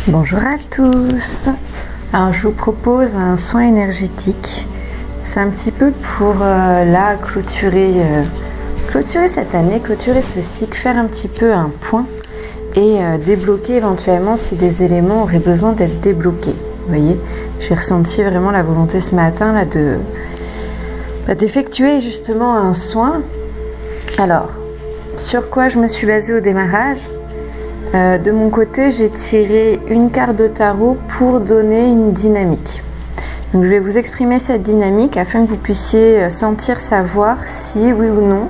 Bonjour à tous. Alors je vous propose un soin énergétique. C'est un petit peu pour là clôturer cette année, clôturer ce cycle, faire un petit peu un point et débloquer éventuellement si des éléments auraient besoin d'être débloqués. Vous voyez, j'ai ressenti vraiment la volonté ce matin là d'effectuer justement un soin. Alors, sur quoi je me suis basée au démarrage? De mon côté, j'ai tiré une carte de tarot pour donner une dynamique. Donc je vais vous exprimer cette dynamique afin que vous puissiez sentir, savoir si oui ou non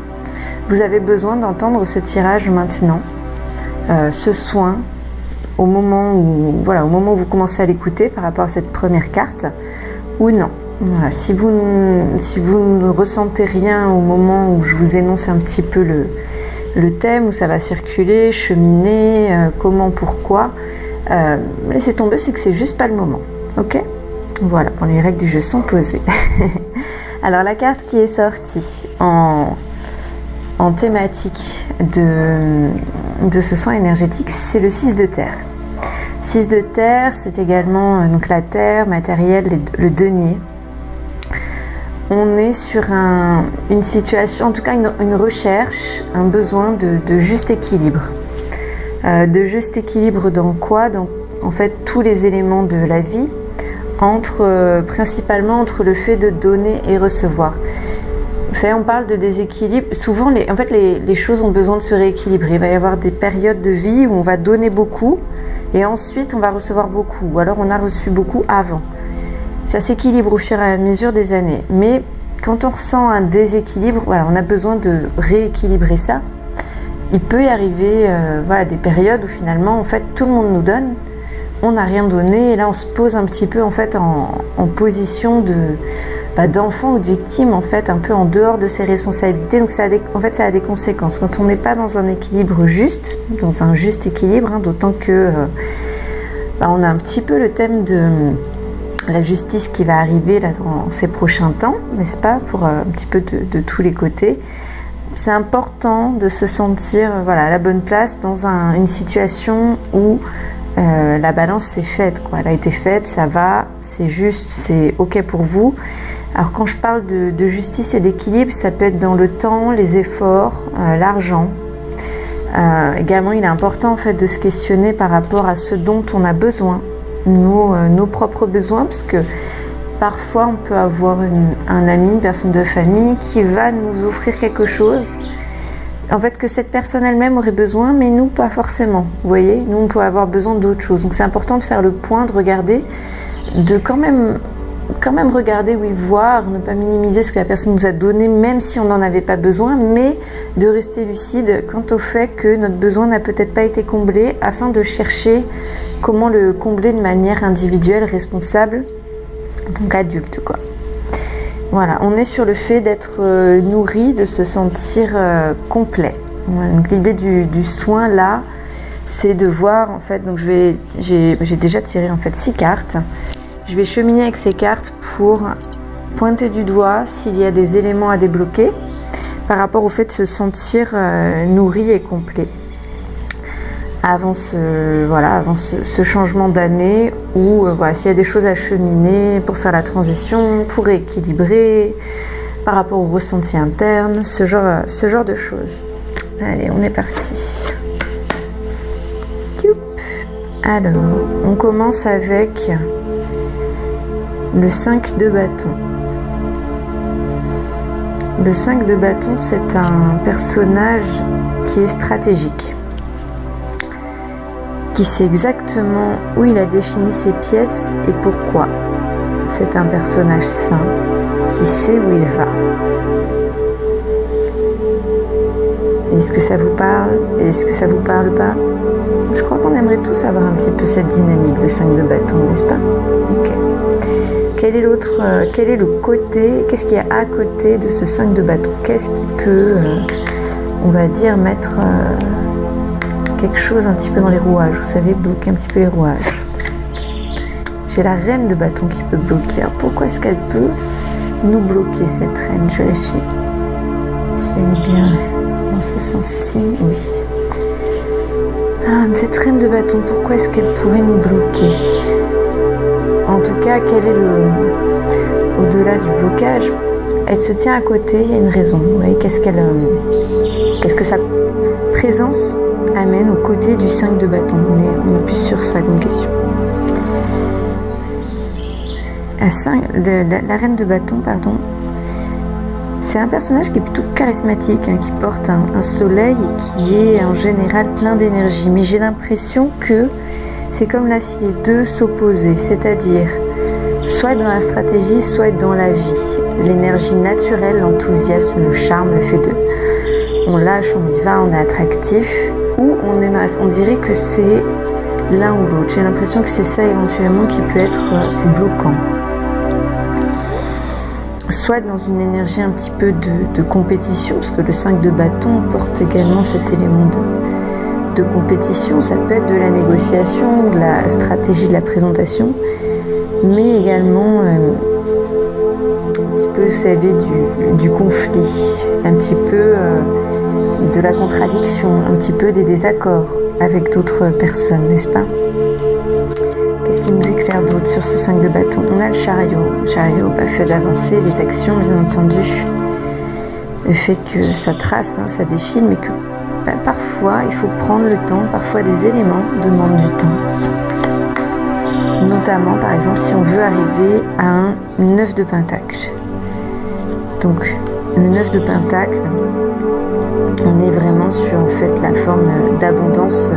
vous avez besoin d'entendre ce tirage maintenant, ce soin, au moment où vous commencez à l'écouter par rapport à cette première carte, ou non. Voilà, si vous ne ressentez rien au moment où je vous énonce un petit peu le thème, où ça va circuler, cheminer, comment, pourquoi, laissez tomber, c'est que c'est juste pas le moment. Ok? Voilà, bon, les règles du jeu sont posées. Alors la carte qui est sortie en thématique de ce soin énergétique, c'est le 6 de terre. 6 de terre, c'est également donc la terre, matériel, le denier. On est sur une situation, en tout cas une recherche, un besoin de juste équilibre. De juste équilibre dans quoi? Dans en fait tous les éléments de la vie, principalement entre le fait de donner et recevoir. Vous savez, on parle de déséquilibre. Souvent, les choses ont besoin de se rééquilibrer. Il va y avoir des périodes de vie où on va donner beaucoup et ensuite on va recevoir beaucoup. Ou alors on a reçu beaucoup avant. Ça s'équilibre au fur et à mesure des années. Mais quand on ressent un déséquilibre, voilà, on a besoin de rééquilibrer ça. Il peut y arriver des périodes où finalement, en fait, tout le monde nous donne, on n'a rien donné, et là on se pose un petit peu en fait en position d'enfant ou de victime, en fait, un peu en dehors de ses responsabilités. Donc ça a des conséquences. Quand on n'est pas dans un équilibre juste, dans un juste équilibre, d'autant que on a un petit peu le thème de la justice qui va arriver là dans ces prochains temps, n'est-ce pas, pour un petit peu de tous les côtés. C'est important de se sentir à la bonne place dans une situation où la balance s'est faite, quoi. Elle a été faite, ça va, c'est juste, c'est ok pour vous. Alors quand je parle de justice et d'équilibre, ça peut être dans le temps, les efforts, l'argent. Également, il est important en fait de se questionner par rapport à ce dont on a besoin, nos propres besoins, parce que parfois on peut avoir un ami, une personne de famille qui va nous offrir quelque chose, en fait, que cette personne elle-même aurait besoin, mais nous pas forcément. Vous voyez, nous on peut avoir besoin d'autre chose. Donc c'est important de faire le point, de regarder, de quand même regarder, oui, voir, ne pas minimiser ce que la personne nous a donné, même si on n'en avait pas besoin, mais de rester lucide quant au fait que notre besoin n'a peut-être pas été comblé, afin de chercher comment le combler de manière individuelle, responsable, donc adulte, quoi. Voilà, on est sur le fait d'être nourri, de se sentir complet. Voilà, donc l'idée du soin là, c'est de voir en fait. Donc j'ai déjà tiré en fait 6 cartes. Je vais cheminer avec ces cartes pour pointer du doigt s'il y a des éléments à débloquer par rapport au fait de se sentir nourri et complet avant ce changement d'année, où s'il y a des choses à cheminer pour faire la transition, pour rééquilibrer par rapport au ressenti interne, ce genre de choses. Allez, on est parti. Alors, on commence avec le 5 de bâton. Le 5 de bâton, c'est un personnage qui est stratégique, qui sait exactement où il a défini ses pièces et pourquoi. C'est un personnage sain, qui sait où il va. Est-ce que ça vous parle? Est-ce que ça vous parle pas? Je crois qu'on aimerait tous avoir un petit peu cette dynamique de 5 de bâton, n'est-ce pas? Ok. Quel est le côté, qu'est-ce qu'il y a à côté de ce 5 de bâton? Qu'est-ce qui peut, on va dire, mettre quelque chose un petit peu dans les rouages, vous savez, bloquer un petit peu les rouages. J'ai la reine de bâton qui peut bloquer. Alors pourquoi est-ce qu'elle peut nous bloquer, cette reine? Je vérifie si elle est bien dans ce sens-ci. Oui. Cette reine de bâton, pourquoi est-ce qu'elle pourrait nous bloquer? En tout cas, quel est au-delà du blocage? Elle se tient à côté, il y a une raison. Vous voyez, qu'est-ce que sa présence amène aux côtés du 5 de bâton? On est plus sur ça comme question. La reine de bâton, pardon, c'est un personnage qui est plutôt charismatique, qui porte un soleil et qui est en général plein d'énergie. Mais j'ai l'impression que c'est comme là si les deux s'opposaient, c'est-à-dire soit dans la stratégie, soit dans la vie. L'énergie naturelle, l'enthousiasme, le charme, le fait de on lâche, on y va, on est attractif, ou on dirait que c'est l'un ou l'autre. J'ai l'impression que c'est ça éventuellement qui peut être bloquant. Soit dans une énergie un petit peu de compétition, parce que le 5 de bâton porte également cet élément de compétition. Ça peut être de la négociation, de la stratégie de la présentation, mais également un petit peu, vous savez, du conflit, un petit peu de la contradiction, un petit peu des désaccords avec d'autres personnes, n'est-ce pas? Qu'est-ce qui nous éclaire d'autre sur ce 5 de bâton? On a le chariot. Le chariot fait d'avancer les actions, bien entendu. Le fait que ça trace, ça défile, mais que parfois il faut prendre le temps, parfois des éléments demandent du temps. Notamment, par exemple, si on veut arriver à un 9 de pentacle. Donc, le 9 de pentacle, on est vraiment sur en fait la forme d'abondance,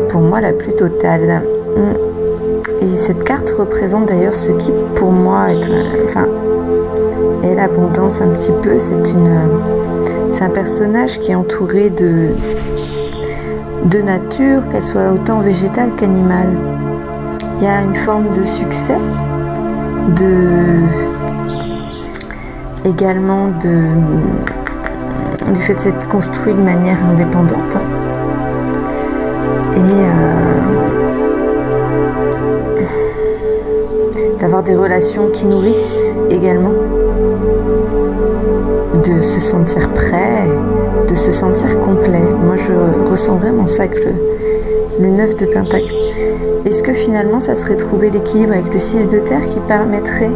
pour moi, la plus totale. Et cette carte représente d'ailleurs ce qui, pour moi, est l'abondance un petit peu. C'est un personnage qui est entouré de nature, qu'elle soit autant végétale qu'animale. Il y a une forme de succès, également du fait de s'être construit de manière indépendante. Et d'avoir des relations qui nourrissent également, de se sentir prêt, de se sentir complet. Moi je ressens vraiment ça avec le 9 de pentacle. Est-ce que finalement ça serait trouver l'équilibre avec le 6 de terre qui permettrait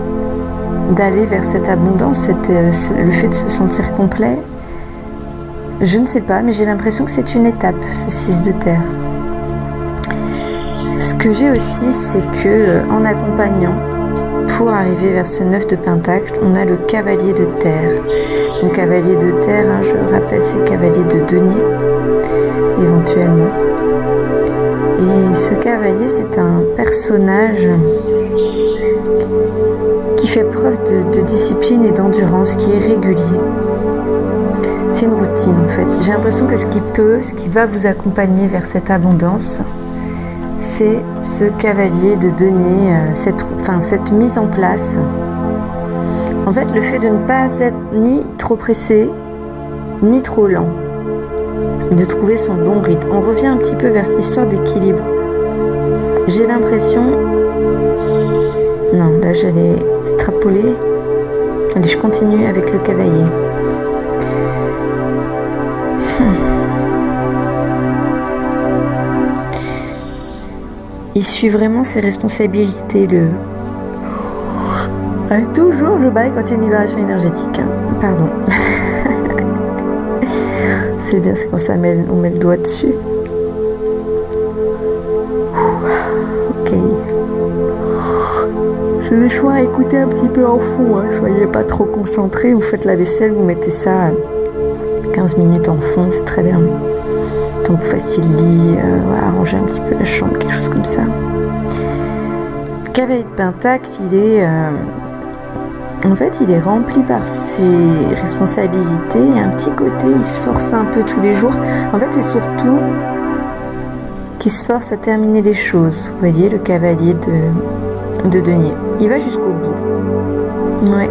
d'aller vers cette abondance, le fait de se sentir complet? Je ne sais pas, mais j'ai l'impression que c'est une étape, ce 6 de terre. Ce que j'ai aussi, c'est que en accompagnant, pour arriver vers ce 9 de pentacle, on a le cavalier de terre. Le cavalier de terre, je rappelle, c'est cavalier de denier, éventuellement. Et ce cavalier, c'est un personnage qui fait preuve de discipline et d'endurance, qui est régulier. C'est une routine en fait. J'ai l'impression que ce qui va vous accompagner vers cette abondance, c'est ce cavalier de denier, cette mise en place. En fait, le fait de ne pas être ni trop pressé, ni trop lent. De trouver son bon rythme. On revient un petit peu vers cette histoire d'équilibre. J'ai l'impression... Non, là j'allais extrapoler. Allez, je continue avec le cavalier. Il suit vraiment ses responsabilités. Toujours je baille quand il y a une libération énergétique. Pardon. C'est bien, c'est quand on met le doigt dessus. Ok. C'est des choix à écouter un petit peu en fond. Soyez pas trop concentrés. Vous faites la vaisselle, vous mettez ça 15 minutes en fond, c'est très bien. Donc vous fassiez le lit, arranger un petit peu la chambre, quelque chose comme ça. Le cavalier de pentacle, en fait, il est rempli par ses responsabilités. Il y a un petit côté, il se force un peu tous les jours. En fait, c'est surtout qu'il se force à terminer les choses. Vous voyez, le cavalier de denier. Il va jusqu'au bout. Ouais.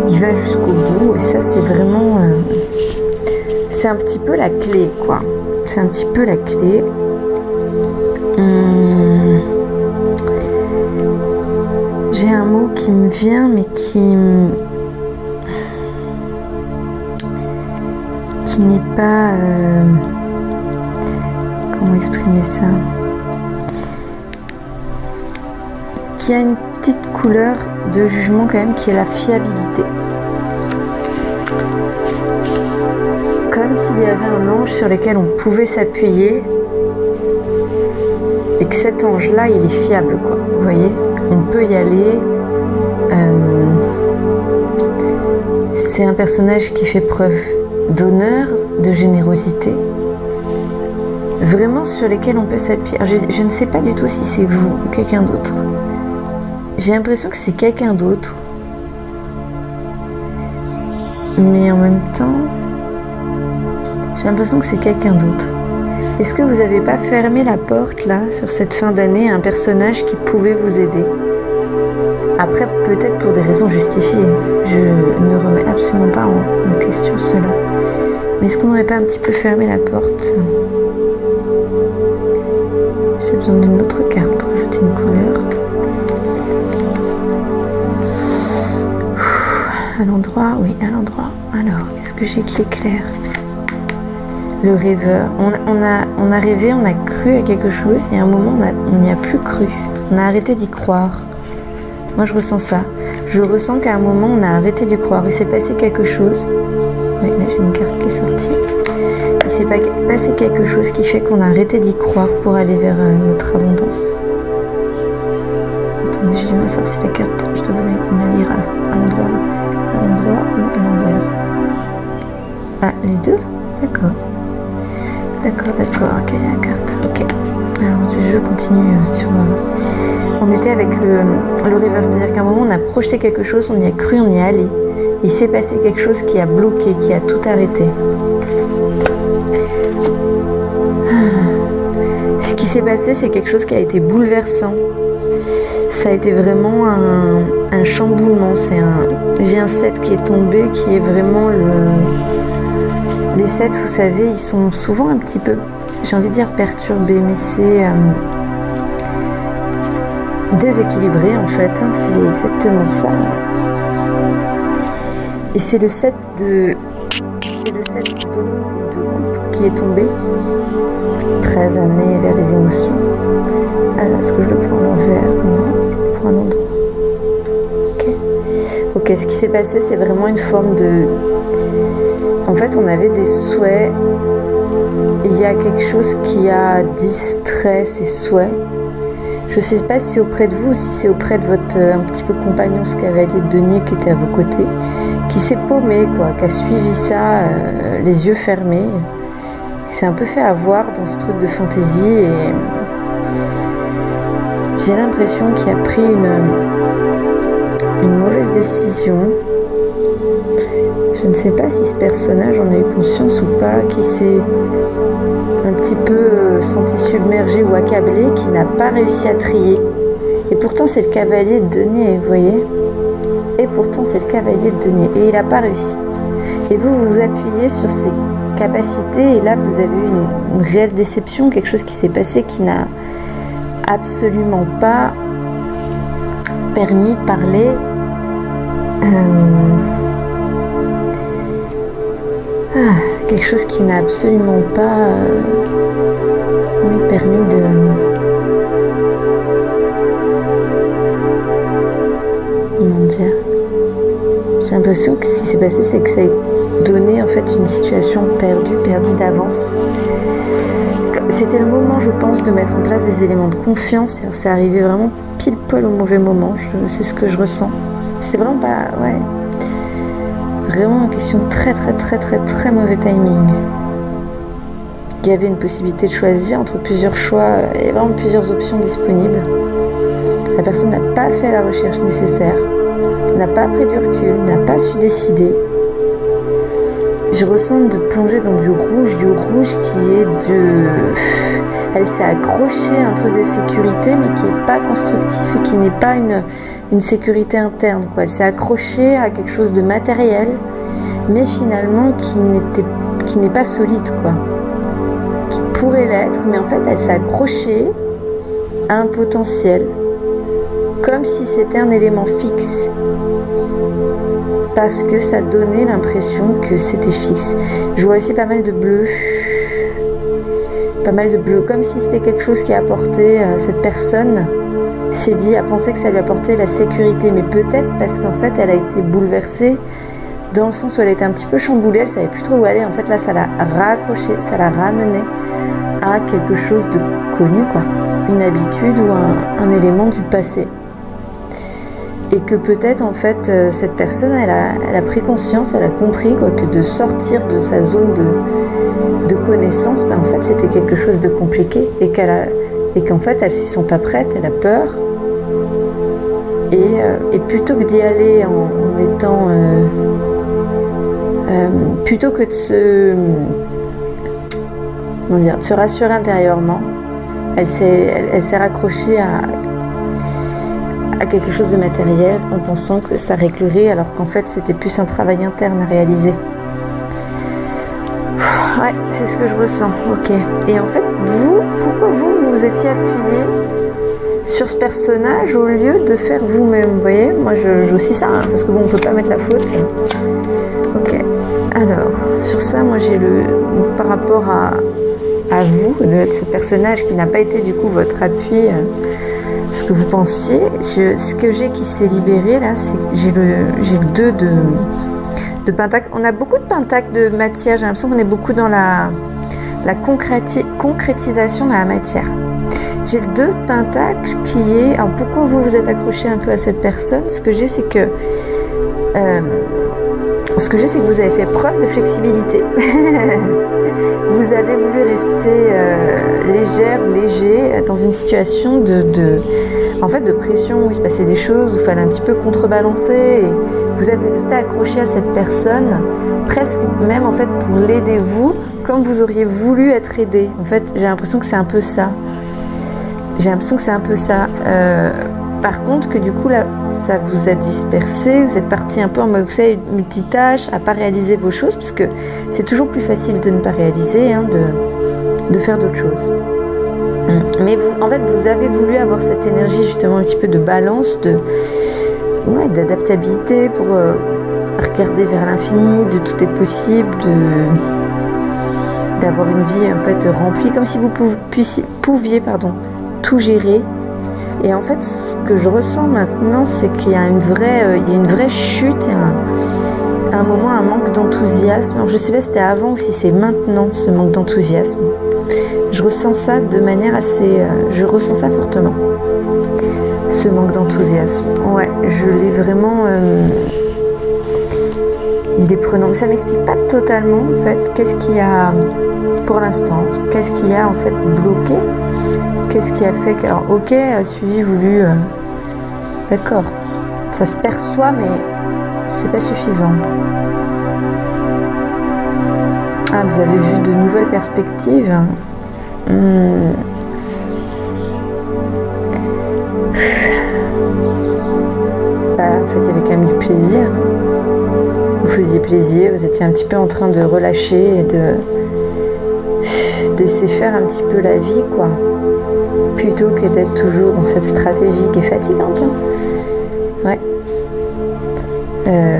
Il va jusqu'au bout. Et ça, c'est vraiment... c'est un petit peu la clé, quoi. C'est un petit peu la clé. J'ai un mot qui me vient, mais qui n'est pas comment exprimer ça, qui a une petite couleur de jugement quand même, qui est la fiabilité. Comme s'il y avait un ange sur lequel on pouvait s'appuyer et que cet ange-là, il est fiable, quoi. Vous voyez, on peut y aller. C'est un personnage qui fait preuve d'honneur, de générosité, vraiment sur lesquels on peut s'appuyer. Je ne sais pas du tout si c'est vous ou quelqu'un d'autre. J'ai l'impression que c'est quelqu'un d'autre, mais en même temps, j'ai l'impression que c'est quelqu'un d'autre. Est-ce que vous n'avez pas fermé la porte là, sur cette fin d'année, à un personnage qui pouvait vous aider? Après, peut-être pour des raisons justifiées. Je ne remets absolument pas en question cela. Mais est-ce qu'on n'aurait pas un petit peu fermé la porte? J'ai besoin d'une autre carte pour ajouter une couleur. À l'endroit, oui, à l'endroit. Alors, qu'est-ce que j'ai qui éclaire? Le rêveur. On a rêvé, on a cru à quelque chose, et à un moment, on n'y a plus cru. On a arrêté d'y croire. Moi, je ressens ça. Je ressens qu'à un moment, on a arrêté d'y croire. Il s'est passé quelque chose. Oui, là, j'ai une carte qui est sortie. Il s'est passé quelque chose qui fait qu'on a arrêté d'y croire pour aller vers notre abondance. Attendez, j'ai dû me sortir la carte. Je dois vous la lire à l'endroit ou à l'envers. Ah, les deux? D'accord. D'accord. Quelle est la carte? Ok. Alors, je continue sur... On était avec le rêveur, c'est-à-dire qu'à un moment, on a projeté quelque chose, on y a cru, on y est allé. Il s'est passé quelque chose qui a bloqué, qui a tout arrêté. Ce qui s'est passé, c'est quelque chose qui a été bouleversant. Ça a été vraiment un chamboulement. J'ai un 7 qui est tombé, qui est vraiment Les 7, vous savez, ils sont souvent un petit peu, j'ai envie de dire perturbés, mais c'est déséquilibré en fait, hein, c'est exactement ça. Et c'est le 7 de coupe qui est tombé. 13 années vers les émotions. Alors, est-ce que je le prends à l'envers? Non, je le prends à l'endroit. Ok, ce qui s'est passé, c'est vraiment une forme de... En fait, on avait des souhaits. Il y a quelque chose qui a distrait ces souhaits. Je ne sais pas si c'est auprès de vous ou si c'est auprès de votre un petit peu compagnon, ce cavalier de denier qui était à vos côtés, qui s'est paumé, quoi, qui a suivi ça les yeux fermés. Il s'est un peu fait avoir dans ce truc de fantaisie et j'ai l'impression qu'il a pris une mauvaise décision. Je ne sais pas si ce personnage en a eu conscience ou pas, qui s'est un petit peu senti submergé ou accablé, qui n'a pas réussi à trier. Et pourtant c'est le cavalier de denier, vous voyez. Et pourtant c'est le cavalier de denier. Et il n'a pas réussi. Et vous vous appuyez sur ses capacités et là vous avez eu une réelle déception, quelque chose qui s'est passé qui n'a absolument pas permis de parler quelque chose qui n'a absolument pas permis de comment dire, j'ai l'impression que ce qui s'est passé c'est que ça a donné en fait une situation perdue d'avance. C'était le moment, je pense, de mettre en place des éléments de confiance. C'est arrivé vraiment pile poil au mauvais moment. C'est ce que je ressens. C'est vraiment pas... Ouais. Vraiment une question de très mauvais timing. Il y avait une possibilité de choisir entre plusieurs choix. Il y avait vraiment plusieurs options disponibles. La personne n'a pas fait la recherche nécessaire. N'a pas pris du recul. N'a pas su décider. Je ressens de plonger dans du rouge qui est de... Elle s'est accrochée à un truc de sécurité, mais qui n'est pas constructif et qui n'est pas une sécurité interne, quoi. Elle s'est accrochée à quelque chose de matériel, mais finalement qui n'est pas solide, quoi. Qui pourrait l'être, mais en fait, elle s'est accrochée à un potentiel, comme si c'était un élément fixe. Parce que ça donnait l'impression que c'était fixe. Je vois aussi pas mal de bleu. pas mal de boulot, comme si c'était quelque chose qui a apporté, cette personne s'est dit, a pensé que ça lui apportait la sécurité, mais peut-être parce qu'en fait elle a été bouleversée dans le sens où elle était un petit peu chamboulée, elle savait plus trop où aller, en fait là ça l'a raccroché, ça l'a ramené à quelque chose de connu, quoi, une habitude ou un élément du passé. Et que peut-être en fait cette personne elle a pris conscience, elle a compris quoi, que de sortir de sa zone de connaissance, ben, en fait c'était quelque chose de compliqué et qu'en fait elle s'y sent pas prête, elle a peur et plutôt que d'y aller en étant plutôt que de se rassurer intérieurement, elle s'est raccrochée à quelque chose de matériel en pensant que ça réglerait alors qu'en fait c'était plus un travail interne à réaliser. Ouais, c'est ce que je ressens, ok. Et en fait, pourquoi vous étiez appuyé sur ce personnage au lieu de faire vous-même, vous voyez? Moi j'ai aussi ça, hein, parce que bon, on peut pas mettre la faute. Ok, alors, sur ça, moi j'ai par rapport à vous, ce personnage qui n'a pas été du coup votre appui, ce que vous pensiez, ce que j'ai qui s'est libéré là, c'est j'ai le 2 de pentacle. On a beaucoup de pentacles de matière, j'ai l'impression qu'on est beaucoup dans la concrétisation dans la matière. J'ai le 2 pentacles qui est, alors pourquoi vous êtes accroché un peu à cette personne? Ce que j'ai c'est que vous avez fait preuve de flexibilité. Vous avez voulu rester légère ou léger dans une situation en fait, de pression où il se passait des choses, où il fallait un petit peu contrebalancer. Et vous êtes resté accroché à cette personne, presque même en fait pour l'aider vous, comme vous auriez voulu être aidé. En fait, j'ai l'impression que c'est un peu ça. Par contre, que du coup là, ça vous a dispersé, vous êtes parti un peu en mode, vous savez, multitâche, à pas réaliser vos choses, parce que c'est toujours plus facile de ne pas réaliser, hein, de faire d'autres choses. Mais en fait, vous avez voulu avoir cette énergie justement un petit peu de balance, d'adaptabilité pour regarder vers l'infini, de tout est possible, d'avoir une vie en fait remplie, comme si vous pouviez tout gérer. Et en fait, ce que je ressens maintenant, c'est qu'il y a une vraie chute, un moment, un manque d'enthousiasme. Alors, je sais pas si c'était avant ou si c'est maintenant, ce manque d'enthousiasme. Je ressens ça de manière assez... je ressens ça fortement. Ce manque d'enthousiasme. Ouais, je l'ai vraiment... il est prenant. Mais ça m'explique pas totalement, en fait, qu'est-ce qu'il y a pour l'instant. Qu'est-ce qu'il y a, en fait, bloqué. Qu'est-ce qui a fait que... Alors, ok, suivi, voulu... D'accord. Ça se perçoit, mais c'est pas suffisant. Ah, vous avez vu de nouvelles perspectives. En fait, il y avait quand même du plaisir. Vous faisiez plaisir, vous étiez un petit peu en train de relâcher et de laisser faire un petit peu la vie, quoi. Plutôt que d'être toujours dans cette stratégie qui est fatigante. Ouais.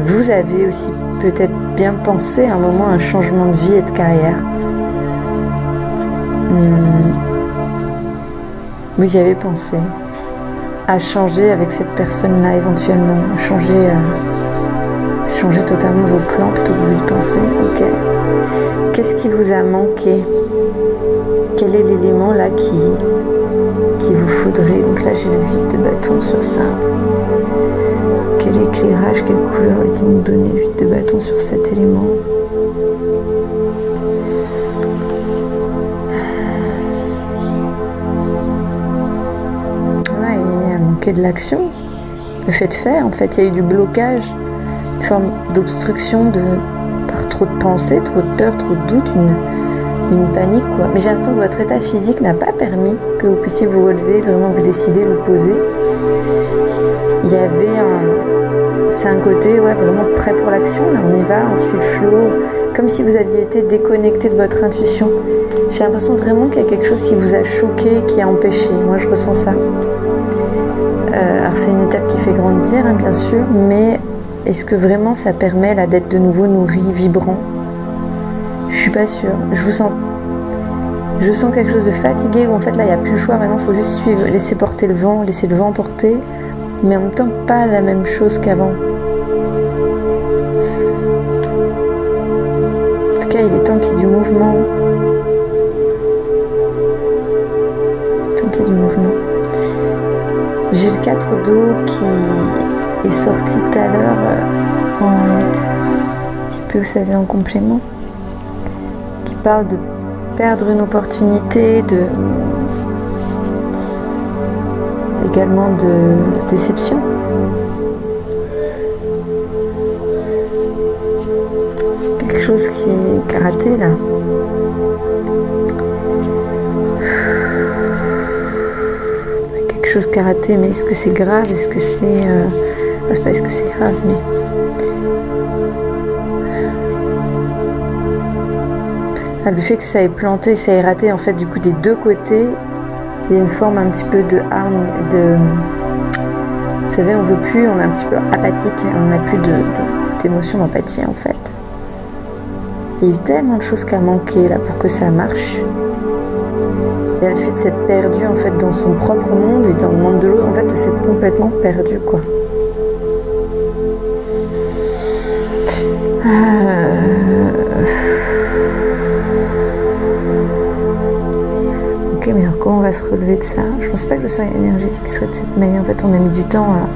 Vous avez aussi peut-être bien pensé à un moment à un changement de vie et de carrière. Vous y avez pensé à changer avec cette personne-là éventuellement, changer totalement vos plans plutôt que vous y pensez. Ok. Qu'est-ce qui vous a manqué? Quel est l'élément là qu'il vous faudrait? Donc là j'ai le 8 de bâton sur ça. Quel éclairage, quelle couleur est-il nous donné, le 8 de bâton sur cet élément? Ouais, il a manqué de l'action, le fait de faire. En fait, il y a eu du blocage, une forme d'obstruction par trop de pensées, trop de peur, trop de doutes, une panique, quoi. Mais j'ai l'impression que votre état physique n'a pas permis que vous puissiez vous relever, vraiment vous décider, vous poser. Il y avait c'est un côté, ouais, vraiment prêt pour l'action. Là, on y va, on suit le flow, comme si vous aviez été déconnecté de votre intuition. J'ai l'impression vraiment qu'il y a quelque chose qui vous a choqué, qui a empêché. Moi, je ressens ça. Alors, c'est une étape qui fait grandir, hein, bien sûr, mais est-ce que vraiment ça permet là d'être de nouveau nourri, vibrant? Je suis pas sûre. Je Je sens quelque chose de fatigué où en fait là il n'y a plus le choix, maintenant il faut juste suivre, laisser porter le vent, laisser le vent porter, mais en même temps pas la même chose qu'avant. En tout cas il est temps qu'il y ait du mouvement. Tant qu'il y ait du mouvement. J'ai le 4 d'eau qui est sorti tout à l'heure qui peut vous savez en complément, qui parle de perdre une opportunité, également de déception. Quelque chose qui a raté là. Quelque chose qui a raté, mais est-ce que c'est grave? Est-ce que c'est... c'est pas est-ce que c'est grave, mais... Le fait que ça ait planté, que ça ait raté, en fait, du coup, des deux côtés, il y a une forme un petit peu de hargne, vous savez, on veut plus, on est un petit peu apathique, on n'a plus d'émotion, d'empathie, en fait. Il y a eu tellement de choses qui a manqué, là, pour que ça marche. Et le fait de s'être perdu, en fait, dans son propre monde et dans le monde de l'autre, en fait, de s'être complètement perdu, quoi. Ok, mais alors comment on va se relever de ça? Je pensais pas que le son énergétique serait de cette manière. En fait, on a mis du temps à...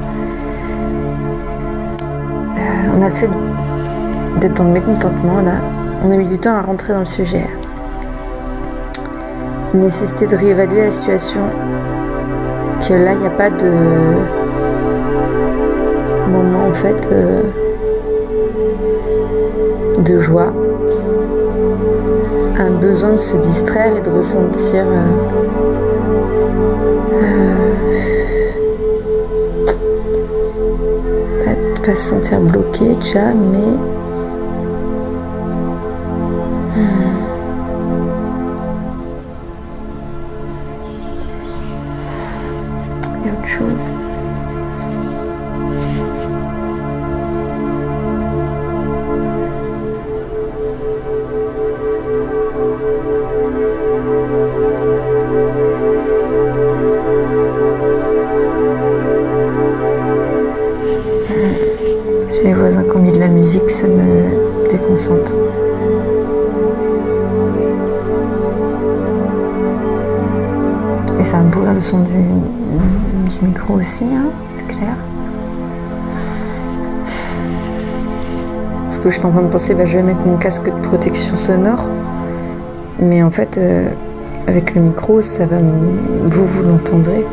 on a le fait d'être dans le mécontentement, là. On a mis du temps à rentrer dans le sujet. Nécessité de réévaluer la situation. Que là, il n'y a pas de moment, en fait, de joie. Un besoin de se distraire et de ressentir pas se sentir bloqué déjà, mais il y a autre chose. J'ai les voisins qui ont mis de la musique, ça me déconcentre. Et ça me pourrit le son du micro aussi, hein, c'est clair. Parce que je suis en train de penser, je vais mettre mon casque de protection sonore. Mais en fait, avec le micro, ça va vous l'entendrez.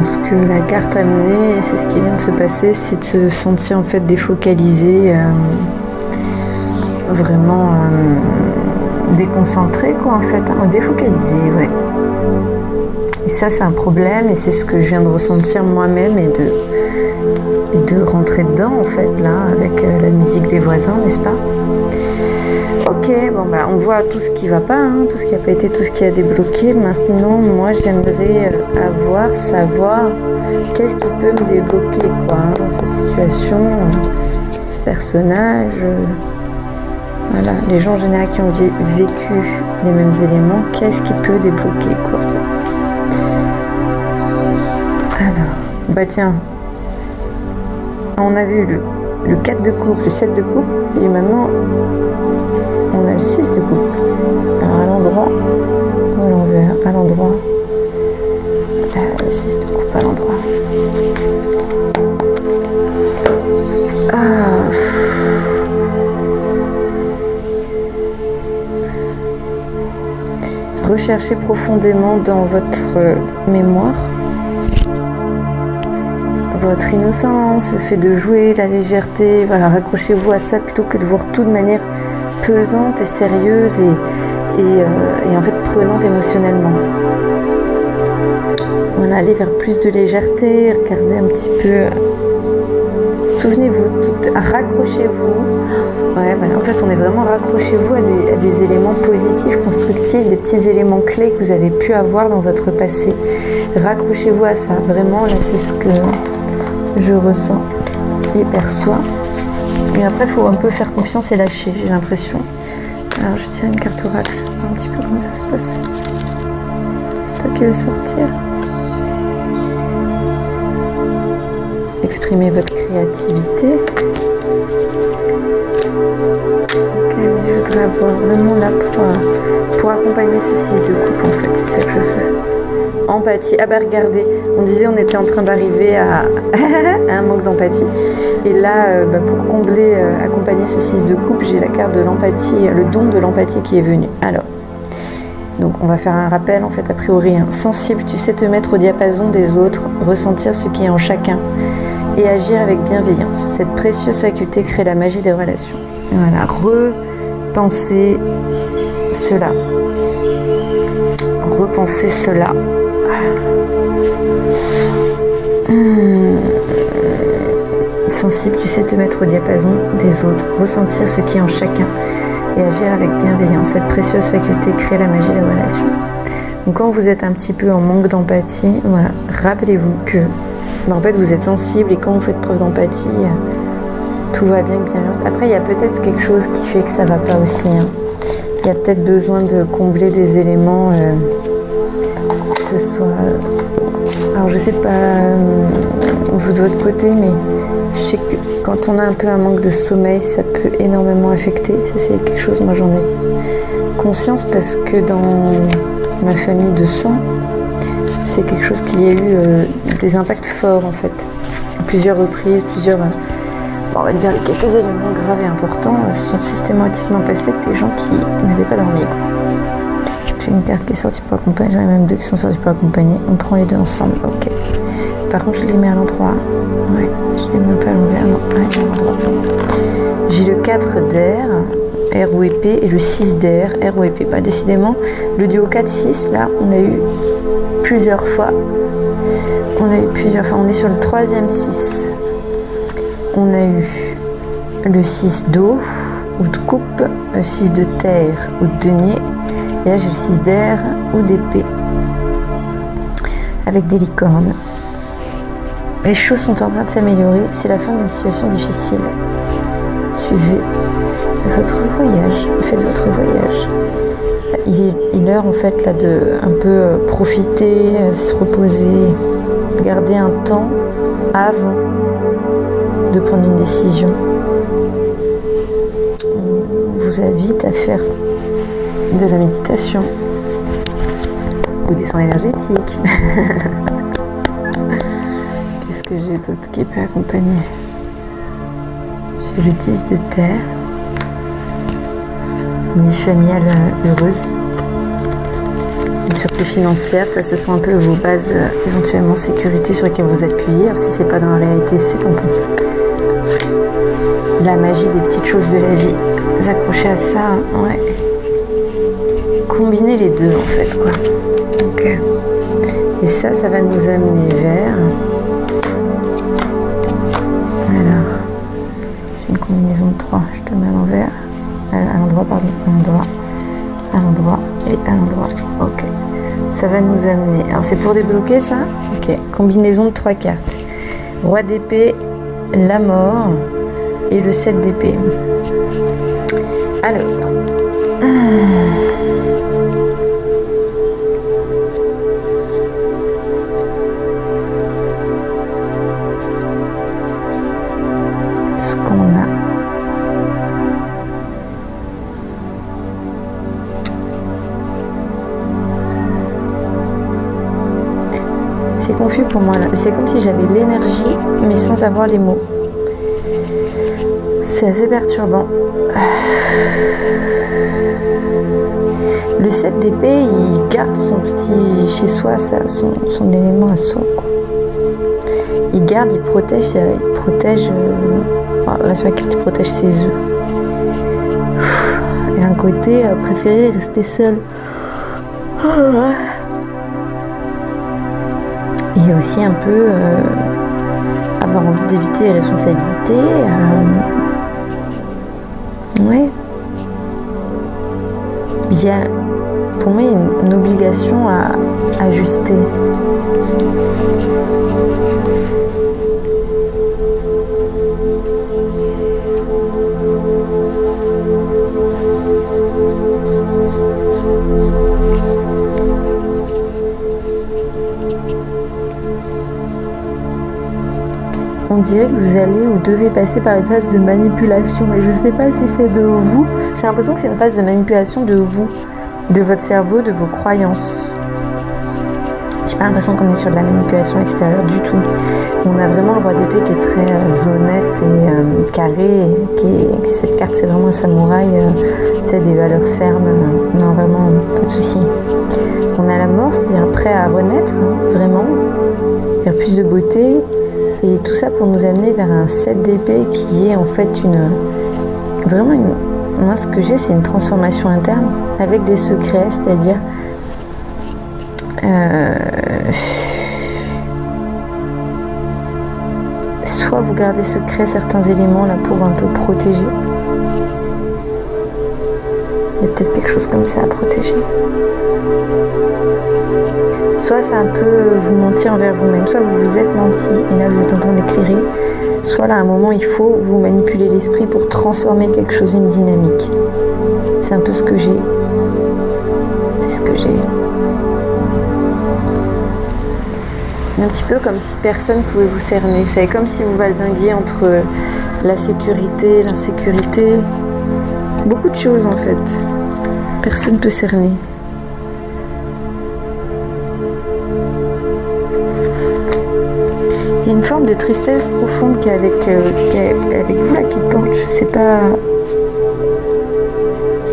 Ce que la carte a amené, et c'est ce qui vient de se passer, c'est de se sentir en fait défocalisé, vraiment déconcentré quoi en fait, défocalisé, ouais. Et ça c'est un problème et c'est ce que je viens de ressentir moi-même et de rentrer dedans en fait là avec la musique des voisins, n'est-ce pas? Ok, bon on voit tout ce qui va pas, hein, tout ce qui a pas été, tout ce qui a débloqué. Maintenant, moi j'aimerais savoir qu'est-ce qui peut me débloquer quoi, hein, dans cette situation, ce personnage, voilà, les gens en général qui ont vécu les mêmes éléments, qu'est-ce qui peut débloquer quoi. Alors, tiens, on a vu le 4 de coupe, le 7 de coupe, et maintenant on a le 6 de coupe. Alors à l'endroit ou à l'envers? À l'endroit. Le 6 de coupe à l'endroit. Recherchez profondément dans votre mémoire votre innocence, le fait de jouer, la légèreté, voilà, raccrochez-vous à ça plutôt que de voir tout de manière pesante et sérieuse et en fait prenante émotionnellement. Voilà, allez vers plus de légèreté, regardez un petit peu Souvenez-vous, raccrochez-vous. Ouais, voilà. En fait, on est vraiment raccrochez-vous à des éléments positifs, constructifs, des petits éléments clés que vous avez pu avoir dans votre passé. Raccrochez-vous à ça. Vraiment, là, c'est ce que je ressens et perçois. Et après, il faut un peu faire confiance et lâcher, j'ai l'impression. Alors, je tire une carte oracle. Un petit peu comment ça se passe. C'est toi qui veux sortir. Exprimez votre créativité. Ok, je voudrais avoir vraiment là pour accompagner ce 6 de coupe, en fait, c'est ça que je fais. Empathie. Ah bah regardez, on disait on était en train d'arriver à un manque d'empathie. Et là, pour combler, accompagner ce 6 de coupe, j'ai la carte de l'empathie, le don de l'empathie qui est venu. Alors, donc on va faire un rappel, en fait, a priori. Sensible, tu sais te mettre au diapason des autres, ressentir ce qui est en chacun et agir avec bienveillance. Cette précieuse faculté crée la magie des relations. Voilà, repensez cela. Repensez cela. Sensible, tu sais te mettre au diapason des autres, ressentir ce qui est en chacun et agir avec bienveillance. Cette précieuse faculté crée la magie des relations. Donc quand vous êtes un petit peu en manque d'empathie, voilà, rappelez-vous que en fait vous êtes sensible et quand vous faites preuve d'empathie, tout va bien, bienveillance. Après il y a peut-être quelque chose qui fait que ça va pas aussi. Il y a peut-être besoin de combler des éléments, que ce soit... alors je sais pas vous de votre côté, mais je sais que quand on a un peu un manque de sommeil, ça peut énormément affecter. Ça c'est quelque chose, moi j'en ai conscience parce que dans ma famille de sang, c'est quelque chose qui a eu des impacts forts en fait. À plusieurs reprises, on va dire quelques éléments graves et importants sont systématiquement passés avec des gens qui n'avaient pas dormi, quoi. J'ai une carte qui est sortie pour accompagner, j'en ai même 2 qui sont sortis pour accompagner. On prend les 2 ensemble, ok. Par contre, je les mets à l'endroit. Ouais, je les mets pas à l'envers, non, ouais, à l'endroit. J'ai le 4 d'air, R ou épée, et le 6 d'air, R ou épée. Bah, décidément, le duo 4-6, là, on a eu plusieurs fois. On est sur le 3e 6. On a eu le 6 d'eau ou de coupe, le 6 de terre ou de denier. Et là, j'ai le 6 d'air ou d'épée avec des licornes. Les choses sont en train de s'améliorer. C'est la fin d'une situation difficile. Suivez votre voyage. Faites votre voyage. Il est l'heure en fait là de un peu profiter, se reposer, garder un temps avant de prendre une décision. On vous invite à faire de la méditation ou des soins énergétiques. Qu'est-ce que j'ai d'autre qui peut accompagner? J'ai le 10 de terre, une vie familiale heureuse, et surtout financière. Ça, ce sont un peu vos bases, éventuellement sécurité sur lesquelles vous appuyez. Alors, si c'est pas dans la réalité, c'est en pensée. La magie des petites choses de la vie. Vous accrochez à ça, ouais. Combiner les deux en fait, quoi. Ok. Et ça va nous amener vers... Alors, j'ai une combinaison de 3. Je te mets à l'envers. À l'endroit, pardon. À l'endroit et à l'endroit. Ok. Ça va nous amener... Alors, c'est pour débloquer ça? Ok. Combinaison de 3 cartes. Roi d'épée, la mort et le 7 d'épée. Alors... ce qu'on a. C'est confus pour moi là. C'est comme si j'avais l'énergie mais sans avoir les mots. C'est assez perturbant. Le 7 d'épée, il garde son petit chez soi, son élément à soi, quoi. Il garde, il protège, là sur la carte, il protège ses œufs. Et un côté préféré rester seul. Il y a aussi un peu avoir envie d'éviter les responsabilités. Ouais. Il y a, pour moi, une obligation à ajuster. On dirait que vous allez ou devez passer par une phase de manipulation, mais je ne sais pas si c'est de vous. J'ai l'impression que c'est une phase de manipulation de vous, de votre cerveau, de vos croyances. J'ai pas l'impression qu'on est sur de la manipulation extérieure du tout. On a vraiment le roi d'épée qui est très honnête et carré. Cette carte, c'est vraiment un samouraï, c'est des valeurs fermes. Non, vraiment, pas de souci. On a la mort, c'est-à-dire prêt à renaître, vraiment, vers plus de beauté. Et tout ça pour nous amener vers un 7 d'épée qui est en fait moi ce que j'ai, c'est une transformation interne avec des secrets, c'est-à-dire soit vous gardez secret certains éléments là pour un peu protéger. Il y a peut-être quelque chose comme ça à protéger. Soit c'est un peu vous mentir envers vous-même, soit vous vous êtes menti et là vous êtes en train d'éclairer, soit là à un moment il faut vous manipuler l'esprit pour transformer quelque chose, une dynamique. C'est un peu ce que j'ai. C'est ce que j'ai. Un petit peu comme si personne pouvait vous cerner. Vous savez, comme si vous valdinguiez entre la sécurité, l'insécurité. Beaucoup de choses en fait. Personne ne peut cerner. Il y a une forme de tristesse profonde qui est avec vous là, qui porte, je sais pas.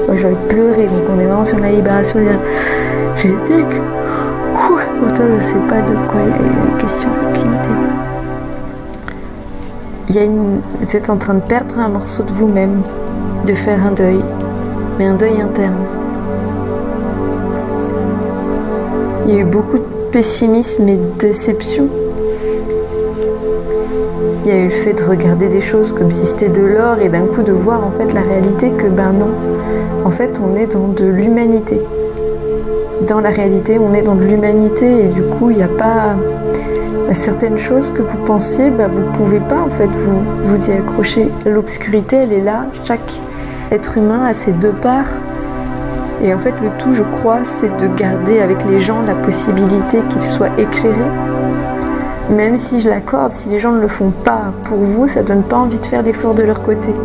Moi j'ai envie de pleurer, donc on est vraiment sur la libération. J'ai été. Pourtant je sais pas de quoi il est question, aucune idée. Vous êtes en train de perdre un morceau de vous-même, de faire un deuil, mais un deuil interne. Il y a eu beaucoup de pessimisme et de déception. Il y a eu le fait de regarder des choses comme si c'était de l'or et d'un coup de voir en fait la réalité que ben non. En fait on est dans de l'humanité. Dans la réalité on est dans de l'humanité et du coup il n'y a pas certaines choses que vous pensiez, vous pouvez pas en fait vous y accrocher. L'obscurité elle est là, chaque être humain a ses deux parts. Et en fait le tout je crois c'est de garder avec les gens la possibilité qu'ils soient éclairés. Même si je l'accorde, si les gens ne le font pas pour vous, ça donne pas envie de faire d'efforts de leur côté.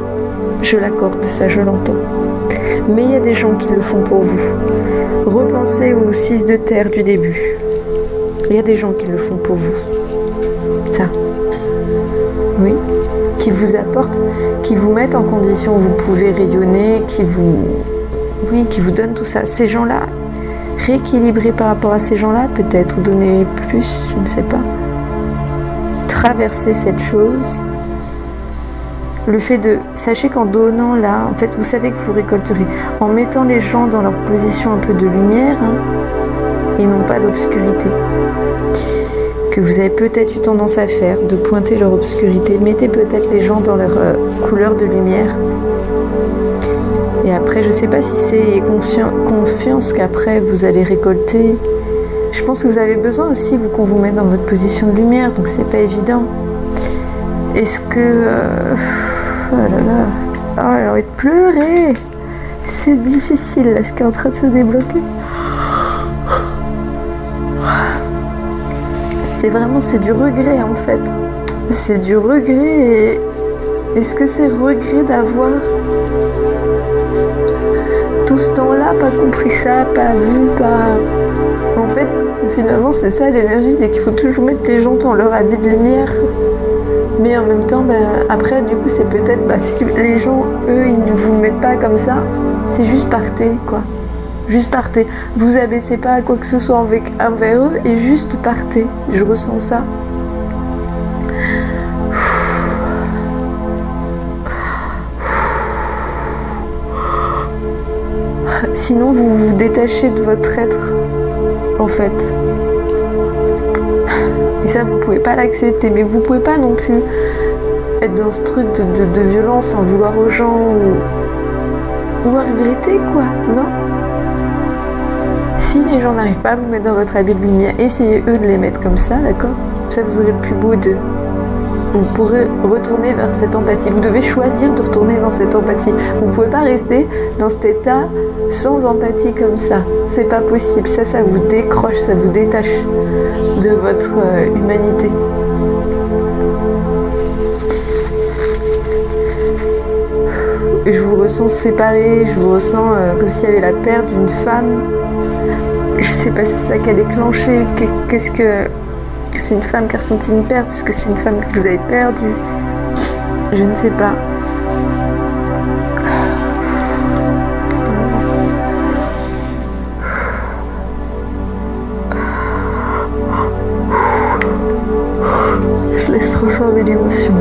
Je l'accorde, ça je l'entends. Mais il y a des gens qui le font pour vous. Repensez au 6 de terre du début. Il y a des gens qui le font pour vous. Ça. Oui. Qui vous apportent, qui vous mettent en condition où vous pouvez rayonner, qui vous donnent tout ça. Ces gens-là, rééquilibrer par rapport à ces gens-là, peut-être, ou donner plus, je ne sais pas. Traverser cette chose, le fait de, sachez qu'en donnant là, en fait vous savez que vous récolterez, en mettant les gens dans leur position un peu de lumière, et non pas d'obscurité, que vous avez peut-être eu tendance à faire, de pointer leur obscurité, mettez peut-être les gens dans leur couleur de lumière, et après je sais pas si c'est confiance qu'après vous allez récolter. Je pense que vous avez besoin aussi, vous, qu'on vous mette dans votre position de lumière, donc c'est pas évident. Est-ce que... oh là là... Oh, j'ai envie de pleurer. C'est difficile, là, ce qui est en train de se débloquer. C'est du regret, en fait. C'est du regret et... Est-ce que c'est regret d'avoir... tout ce temps-là, pas compris ça, pas vu, pas... En fait, finalement, c'est ça l'énergie, c'est qu'il faut toujours mettre les gens dans leur habit de lumière. Mais en même temps, après, du coup, c'est peut-être, si les gens, eux, ils ne vous mettent pas comme ça, c'est juste partez, quoi. Juste partez. Vous abaissez pas à quoi que ce soit envers eux et juste partez. Je ressens ça. Sinon, vous vous détachez de votre être, en fait. Et ça, vous pouvez pas l'accepter, mais vous pouvez pas non plus être dans ce truc de violence, en vouloir aux gens ou regretter, quoi, non? Si les gens n'arrivent pas à vous mettre dans votre habit de lumière, essayez eux de les mettre comme ça, d'accord? Ça, vous aurez le plus beau d'eux. Vous pourrez retourner vers cette empathie. Vous devez choisir de retourner dans cette empathie. Vous ne pouvez pas rester dans cet état sans empathie comme ça. C'est pas possible. Ça vous décroche, ça vous détache de votre humanité. Je vous ressens séparés, je vous ressens comme s'il y avait la perte d'une femme. Je sais pas si c'est ça qui a déclenché. Qu'est-ce que c'est une femme qui a ressenti une perte? Est-ce que c'est une femme que vous avez perdue? Je ne sais pas. Je laisse transformer l'émotion.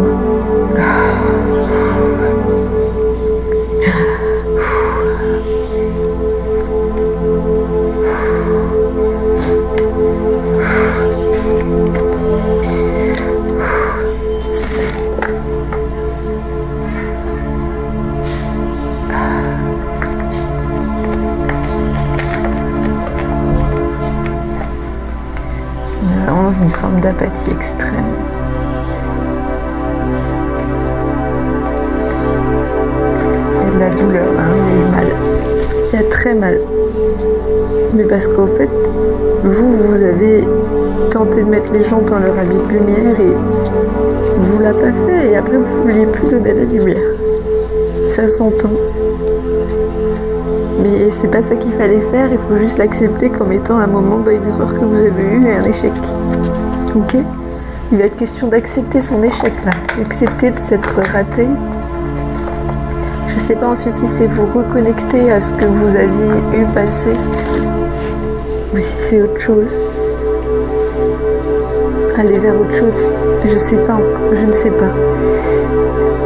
Une forme d'apathie extrême. Il y a de la douleur, hein, il y a eu mal. Il y a très mal. Mais parce qu'en fait, vous avez tenté de mettre les gens dans leur habit de lumière et vous l'a pas fait. Et après, vous ne vouliez plus donner la lumière. Ça s'entend. Mais c'est pas ça qu'il fallait faire, il faut juste l'accepter comme étant un moment, une erreur que vous avez eue et un échec. Ok? Il va être question d'accepter son échec là, d'accepter de s'être raté. Je sais pas ensuite si c'est vous reconnecter à ce que vous aviez eu passé ou si c'est autre chose. Aller vers autre chose, je sais pas encore, je ne sais pas.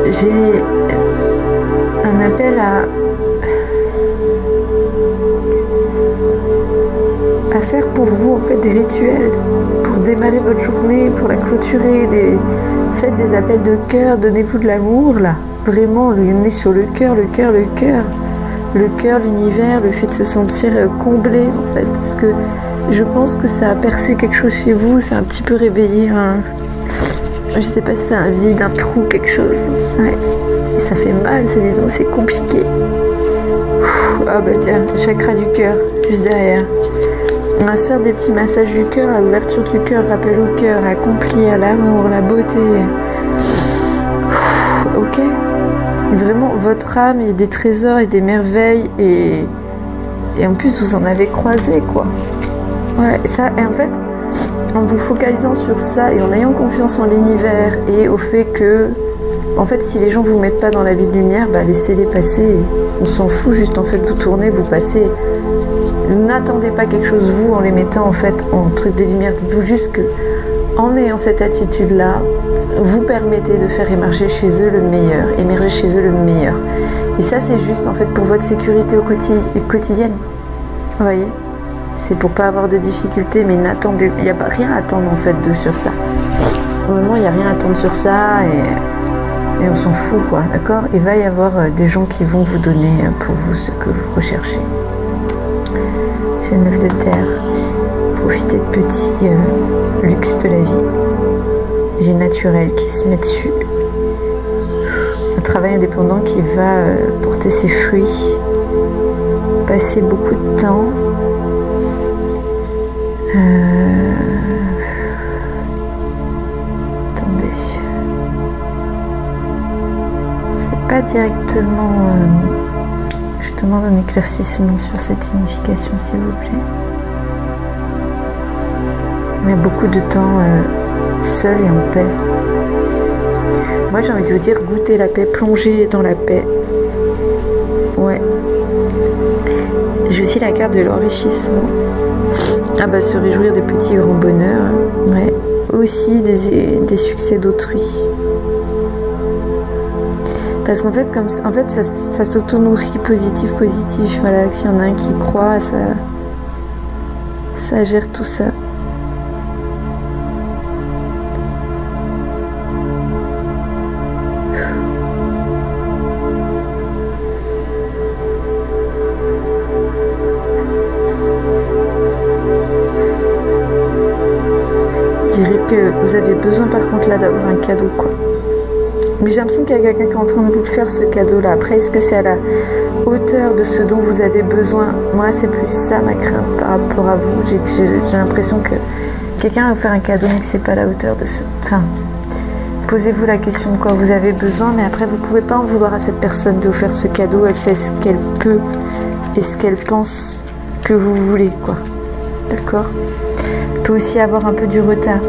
J'ai un appel à faire pour vous en fait des rituels pour démarrer votre journée, pour la clôturer, faites des appels de cœur, donnez-vous de l'amour là, vraiment le nez sur le cœur, l'univers, le fait de se sentir comblé en fait, parce que je pense que ça a percé quelque chose chez vous, ça a un petit peu réveillé je sais pas si c'est un vide, un trou, quelque chose, ouais, et ça fait mal, c'est compliqué. Ah bah tiens, chakra du cœur, juste derrière. On va se faire des petits massages du cœur, à l'ouverture du cœur, rappel au cœur, accomplir l'amour, la beauté. Ok? Vraiment, votre âme, il y a des trésors et des merveilles et en plus vous en avez croisé quoi. Ouais, ça, et en fait, en vous focalisant sur ça et en ayant confiance en l'univers et au fait que, en fait, si les gens vous mettent pas dans la vie de lumière, bah laissez-les passer. On s'en fout, juste en fait, vous tournez, vous passez. N'attendez pas quelque chose vous en les mettant en fait en truc de lumière. Dites-vous juste que en ayant cette attitude-là, vous permettez de faire émerger chez eux le meilleur, Et ça c'est juste en fait pour votre sécurité quotidienne. Vous voyez, c'est pour pas avoir de difficultés, mais n'attendez, il n'y a pas rien à attendre en fait sur ça. Vraiment, il n'y a rien à attendre sur ça et on s'en fout quoi, d'accord? Il va y avoir des gens qui vont vous donner pour vous ce que vous recherchez. J'ai le 9 de terre, profitez de petits luxe de la vie. J'ai naturel qui se met dessus. Un travail indépendant qui va porter ses fruits. Passer beaucoup de temps. Attendez. C'est pas directement... Je demande un éclaircissement sur cette signification, s'il vous plaît. Mais beaucoup de temps seul et en paix. Moi, j'ai envie de vous dire, goûtez la paix, plongez dans la paix. Ouais. J'ai aussi la carte de l'enrichissement. Ah bah, se réjouir des petits grands bonheurs. Ouais. Aussi des succès d'autrui. Parce qu'en fait, ça s'auto-nourrit positif. Voilà, s'il y en a un qui croit, ça gère tout ça. que vous avez besoin par contre là d'avoir un cadeau quoi. Mais j'ai l'impression qu'il y a quelqu'un qui est en train de vous faire ce cadeau là. Après, est-ce que c'est à la hauteur de ce dont vous avez besoin? Moi, c'est plus ça ma crainte par rapport à vous. J'ai l'impression que quelqu'un va vous faire un cadeau mais que c'est pas à la hauteur de ce... Enfin, posez-vous la question de quoi vous avez besoin, mais après vous pouvez pas en vouloir à cette personne de vous faire ce cadeau. Elle fait ce qu'elle peut et ce qu'elle pense que vous voulez quoi. D'accord? Il peut aussi avoir un peu du retard.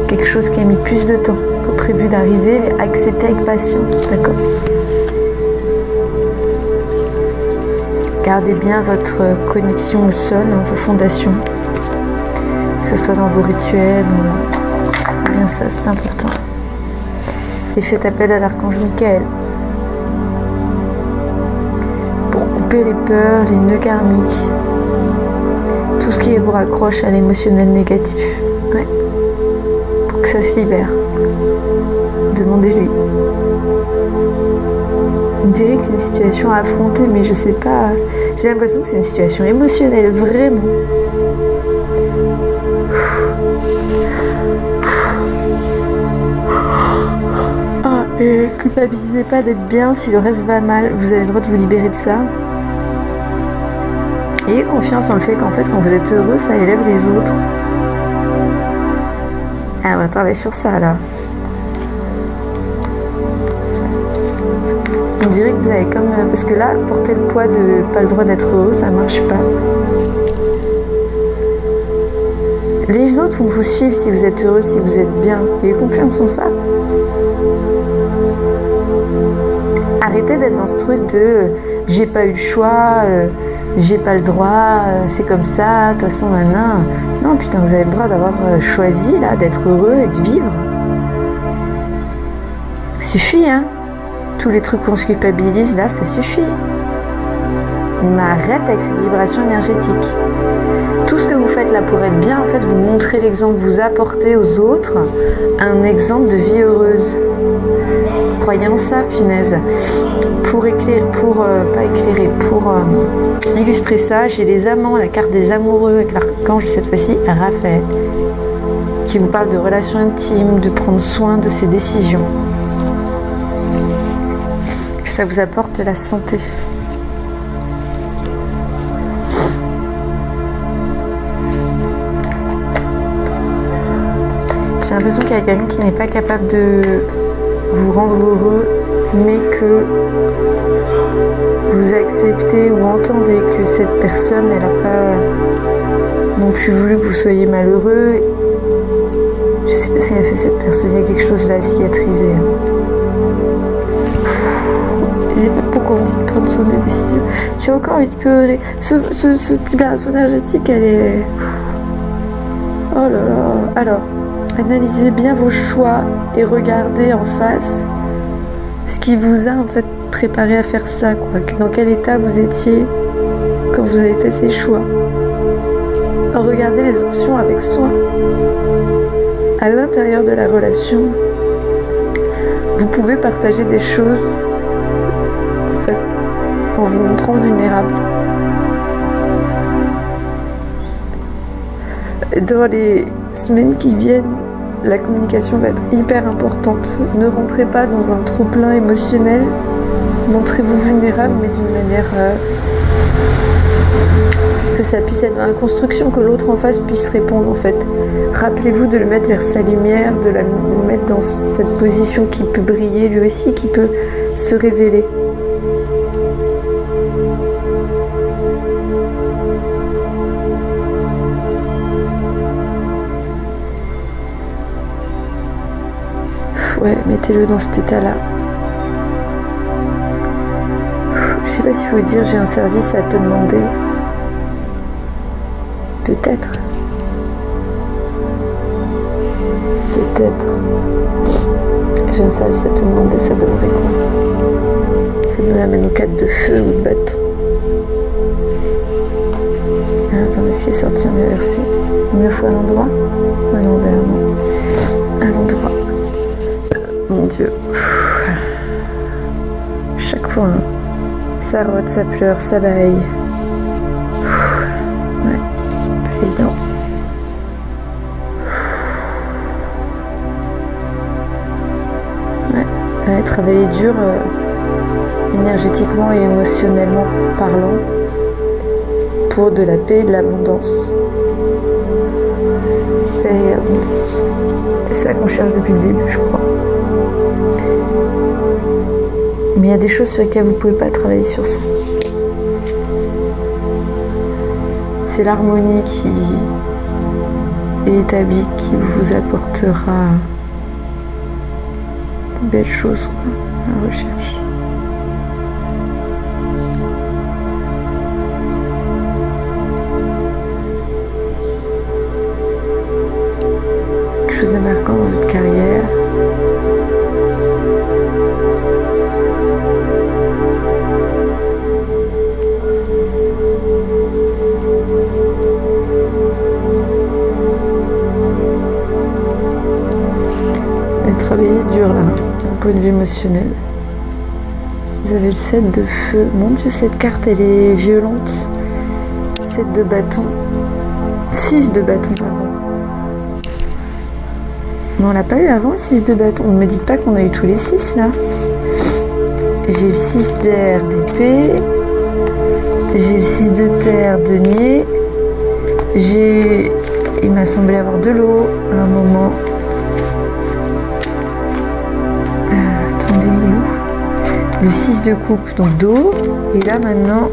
Quelque chose qui a mis plus de temps que prévu d'arriver, mais accepter avec patience, d'accord? Gardez bien votre connexion au sol, vos fondations, que ce soit dans vos rituels, ou bien ça c'est important. Et faites appel à l'archange Michael pour couper les peurs, les nœuds karmiques, tout ce qui vous raccroche à l'émotionnel négatif. Ouais. Pour que ça se libère. Demandez-lui. On dirait qu'il y a une situation à affronter, mais je sais pas. J'ai l'impression que c'est une situation émotionnelle, vraiment. Ah, et culpabilisez pas d'être bien si le reste va mal. Vous avez le droit de vous libérer de ça. Ayez confiance en le fait qu'en fait, quand vous êtes heureux, ça élève les autres. Ah, on va travailler sur ça, là. On dirait que vous avez comme... Parce que là, porter le poids de pas le droit d'être heureux, ça marche pas. Les autres vont vous suivre si vous êtes heureux, si vous êtes bien. Ayez confiance en ça. Arrêtez d'être dans ce truc de j'ai pas eu le choix, j'ai pas le droit, c'est comme ça, de toute façon, nanana. Non, putain, vous avez le droit d'avoir choisi, là, d'être heureux et de vivre. Suffit, hein. Tous les trucs qu'on se culpabilise, là, ça suffit. On arrête avec cette vibration énergétique. Tout ce que vous faites là pour être bien, en fait, vous montrez l'exemple, vous apportez aux autres un exemple de vie heureuse. Croyez en ça, punaise. Pour éclairer, pour illustrer ça, j'ai les amants, la carte des amoureux avec l'archange, cette fois-ci, Raphaël, qui vous parle de relations intimes, de prendre soin de ses décisions. Ça vous apporte de la santé. J'ai l'impression qu'il y a quelqu'un qui n'est pas capable de vous rendre heureux, mais que vous acceptez ou entendez que cette personne, elle n'a pas non plus voulu que vous soyez malheureux. Je sais pas ce qu'a fait cette personne, il y a quelque chose là à cicatriser. Je sais pas pourquoi on dit de prendre soin des décisions. J'ai encore envie de pleurer. Cette libération énergétique, elle est... Oh là là. Alors, analysez bien vos choix et regardez en face ce qui vous a en fait préparé à faire ça, quoi. Dans quel état vous étiez quand vous avez fait ces choix. Regardez les options avec soin. À l'intérieur de la relation, vous pouvez partager des choses en fait, en vous montrant vulnérable. Dans les semaines qui viennent, la communication va être hyper importante. Ne rentrez pas dans un trop-plein émotionnel. Montrez-vous vulnérable, mais d'une manière que ça puisse être dans la construction, que l'autre en face puisse répondre en fait. Rappelez-vous de le mettre vers sa lumière, de le mettre dans cette position qui peut briller lui aussi, qui peut se révéler. Ouais, mettez-le dans cet état-là. Je sais pas s'il faut dire j'ai un service à te demander. Peut-être. Peut-être. J'ai un service à te demander, ça donnerait quoi? Ça nous amène aux 4 de feu ou de bâton. Attendez, si est sorti un inversé. Il me faut à l'endroit ou à l'envers, non? À l'endroit. Mon Dieu. Chaque fois, hein. Ça rote, ça pleure, ça baille. Ouais, pas évident. Travailler dur, énergétiquement et émotionnellement parlant, pour de la paix et de l'abondance. Paix et abondance. C'est ça qu'on cherche depuis le début, je crois. Mais il y a des choses sur lesquelles vous ne pouvez pas travailler sur ça. C'est l'harmonie qui est établie, qui vous apportera de belles choses, quoi, à la recherche. Quelque chose de marquant dans votre carrière. Travailler dur là, d'un point de vue émotionnel. Vous avez le 7 de feu. Mon Dieu, cette carte elle est violente. 7 de bâton. 6 de bâton, pardon. Mais on l'a pas eu avant le 6 de bâton. Ne me dites pas qu'on a eu tous les 6 là. J'ai le 6 d'air d'épée. J'ai le 6 de terre denier. Il m'a semblé avoir de l'eau à un moment. Le 6 de coupe, donc d'eau. Et là maintenant,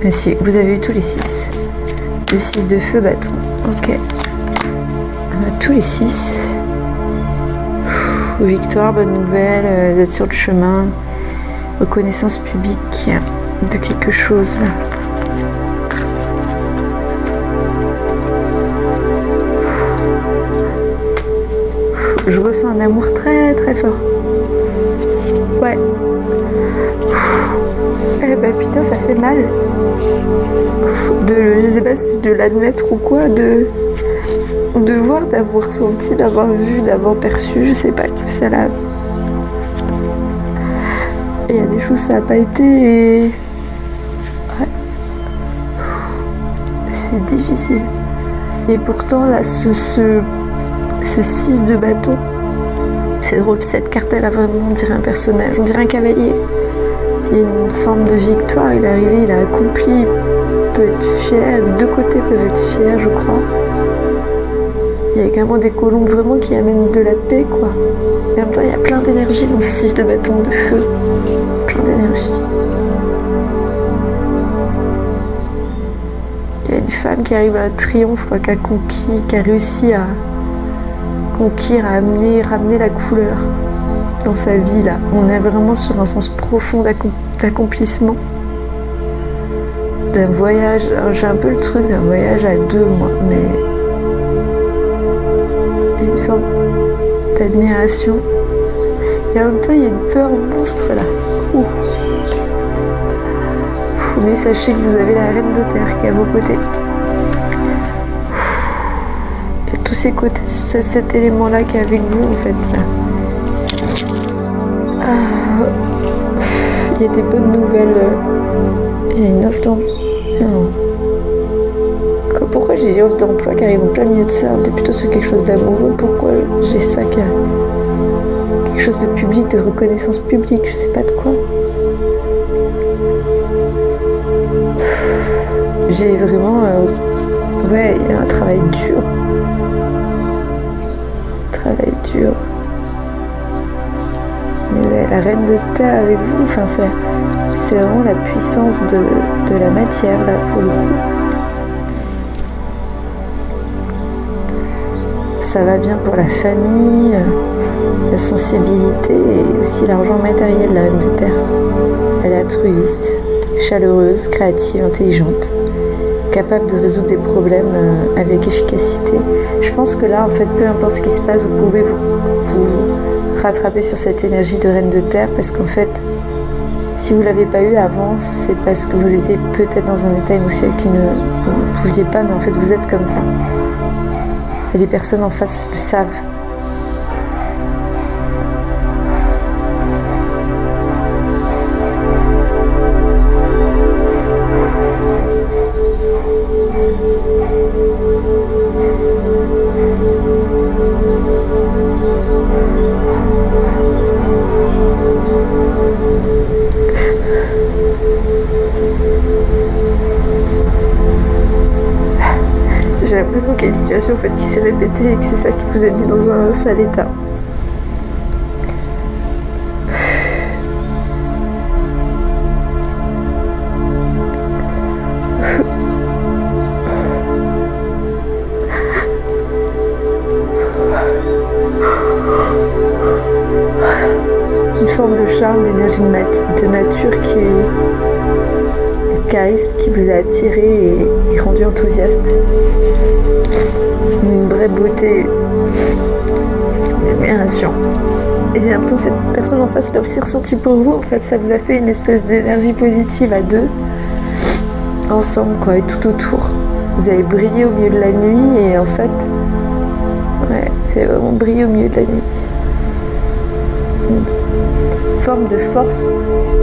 si, vous avez eu tous les 6. Le 6 de feu, bâton. Ok. On a tous les 6. Victoire, bonne nouvelle, vous êtes sur le chemin. Reconnaissance publique de quelque chose là. Je ressens un amour très très fort. Ouais. Eh ben putain, ça fait mal. Je sais pas si de l'admettre ou quoi, de voir, d'avoir senti, d'avoir vu, d'avoir perçu, je sais pas, que ça l'a. Il y a des choses, ça n'a pas été. Et... ouais. C'est difficile. Et pourtant, là, ce 6 de bâton, c'est drôle, cette carte, elle a vraiment, on dirait un personnage, on dirait un cavalier. Il y a une forme de victoire, il est arrivé, il a accompli, il peut être fier, les deux côtés peuvent être fiers, je crois. Il y a également des colombes vraiment qui amènent de la paix, quoi. Et en même temps, il y a plein d'énergie dans ce 6 de bâton de feu. Plein d'énergie. Il y a une femme qui arrive à un triomphe, quoi, qui a conquis, qui a réussi à conquérir, à ramener la couleur dans sa vie, là. On est vraiment sur un sens profond d'accomplissement. D'un voyage, j'ai un peu le truc d'un voyage à deux, moi, mais il y a une forme d'admiration. Et en même temps, il y a une peur monstre, là. Ouf. Mais sachez que vous avez la reine de terre qui est à vos côtés. Il y a tous ces côtés, cet élément-là qui est avec vous, en fait, là. Il y a des bonnes nouvelles. Il y a une offre d'emploi. Non. Pourquoi j'ai dit offre d'emploi qui arrive en plein milieu de ça? On est plutôt sur quelque chose d'amoureux. Pourquoi j'ai ça qui a quelque chose de public, de reconnaissance publique? Je sais pas de quoi. J'ai vraiment... ouais, il y a un travail dur. Travail dur. Mais vous avez la reine de terre avec vous. Enfin, c'est vraiment la puissance de la matière, là, pour le coup. Ça va bien pour la famille, la sensibilité et aussi l'argent matériel, la reine de terre. Elle est altruiste, chaleureuse, créative, intelligente, capable de résoudre des problèmes avec efficacité. Je pense que là, en fait, peu importe ce qui se passe, vous pouvez vous rattraper sur cette énergie de reine de terre, parce qu'en fait, si vous ne l'avez pas eu avant, c'est parce que vous étiez peut-être dans un état émotionnel qui ne vous pouviez pas, mais en fait, vous êtes comme ça. Et les personnes en face le savent. en fait qui s'est répétée et que c'est ça qui vous a mis dans un sale état. Une forme de charme, d'énergie de nature qui est charisme qui vous a attiré et rendu enthousiaste. Une vraie beauté, une admiration. Et j'ai l'impression que cette personne en face l'a aussi ressenti pour vous. En fait, ça vous a fait une espèce d'énergie positive à deux, ensemble quoi, et tout autour. Vous avez brillé au milieu de la nuit et en fait, ouais, vous avez vraiment brillé au milieu de la nuit. Une forme de force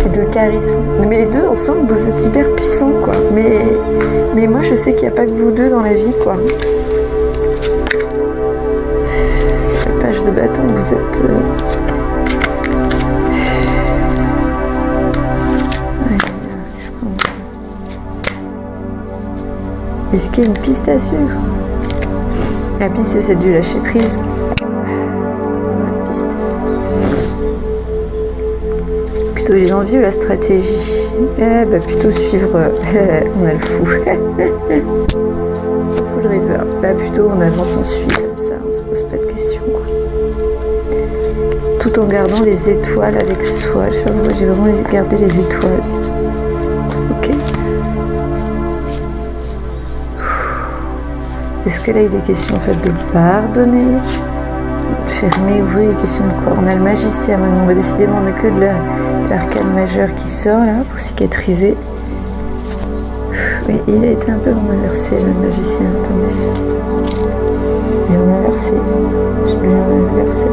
et de charisme. Mais les deux ensemble, vous êtes hyper puissants quoi. Mais moi, je sais qu'il n'y a pas que vous deux dans la vie quoi. La page de bâton, vous êtes... Est-ce qu'il y a une piste à suivre? La piste, c'est celle du lâcher prise. La piste. Plutôt les envies ou la stratégie? Plutôt suivre. On a le fou. Full river. Là, plutôt on avance, on suit comme ça, on se pose pas de questions quoi. Tout en gardant les étoiles avec soi. Je sais pas pourquoi j'ai vraiment gardé les étoiles. Ok. Est-ce que là il est question en fait de pardonner, fermer, ouvrir, question de quoi? On a le magicien maintenant, décidément on n'a que de l'arcane majeur qui sort là pour cicatriser. Oui, il a été un peu en inversé le magicien, attendez. Il est en inversé, je lui ai en inversé.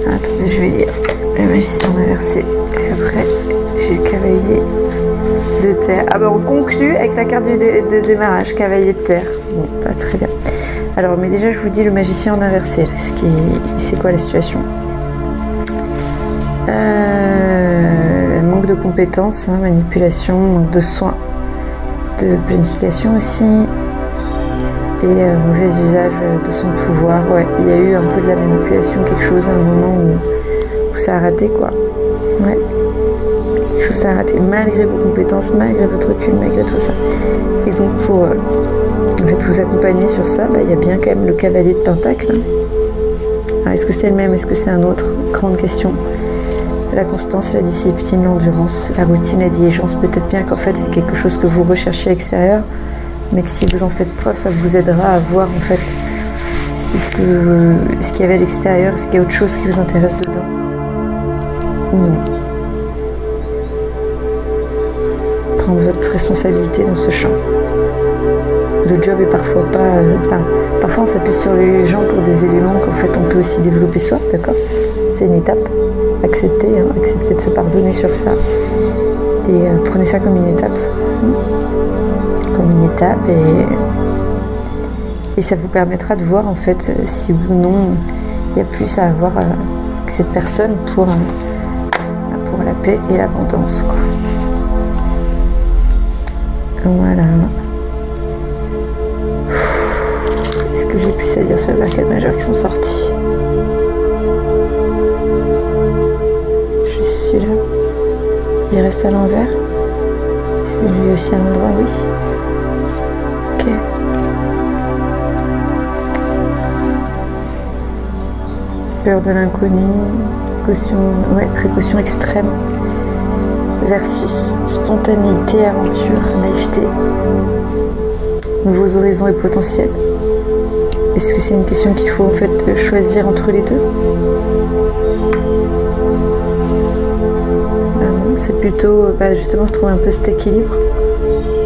Attendez, je vais lire le magicien en inversé. Et après, j'ai le cavalier de terre. Ah on conclut avec la carte de démarrage, cavalier de terre. Bon, pas très bien. Alors, mais déjà, je vous dis le magicien en inversé. C'est quoi la situation? Manque de compétences, hein, manipulation, manque de soins, de planification aussi, et mauvais usage de son pouvoir. Ouais, il y a eu un peu de la manipulation, quelque chose à un moment où ça a raté, quoi. Ouais. Ça a raté malgré vos compétences, malgré votre recul, malgré tout ça. Et donc pour en fait, vous accompagner sur ça, il y a bien quand même le cavalier de pentacle. Alors est-ce que c'est le même, est-ce que c'est un autre? Grande question. La constance, la discipline, l'endurance, la routine, la diligence. Peut-être bien qu'en fait c'est quelque chose que vous recherchez à l'extérieur, mais que si vous en faites preuve, ça vous aidera à voir en fait si ce qu'il y avait à l'extérieur, est-ce qu'il y a autre chose qui vous intéresse dedans ou non. Prendre votre responsabilité dans ce champ. Le job est parfois pas... parfois on s'appuie sur les gens pour des éléments qu'en fait on peut aussi développer soi, d'accord? C'est une étape. Accepter de se pardonner sur ça. Et prenez ça comme une étape. Comme une étape et ça vous permettra de voir en fait si oui ou non il y a plus à avoir avec cette personne pour la paix et l'abondance, quoi. Voilà. Est-ce que j'ai plus à dire sur les arcades majeures qui sont sortis? Juste celui-là. Il reste à l'envers. Est-ce que lui aussi à l'endroit? Oui. Ok. Peur de l'inconnu. Précaution extrême. Versus spontanéité, aventure, naïveté, nouveaux horizons et potentiels. Est-ce que c'est une question qu'il faut en fait choisir entre les deux? Non, c'est plutôt justement je trouve un peu cet équilibre,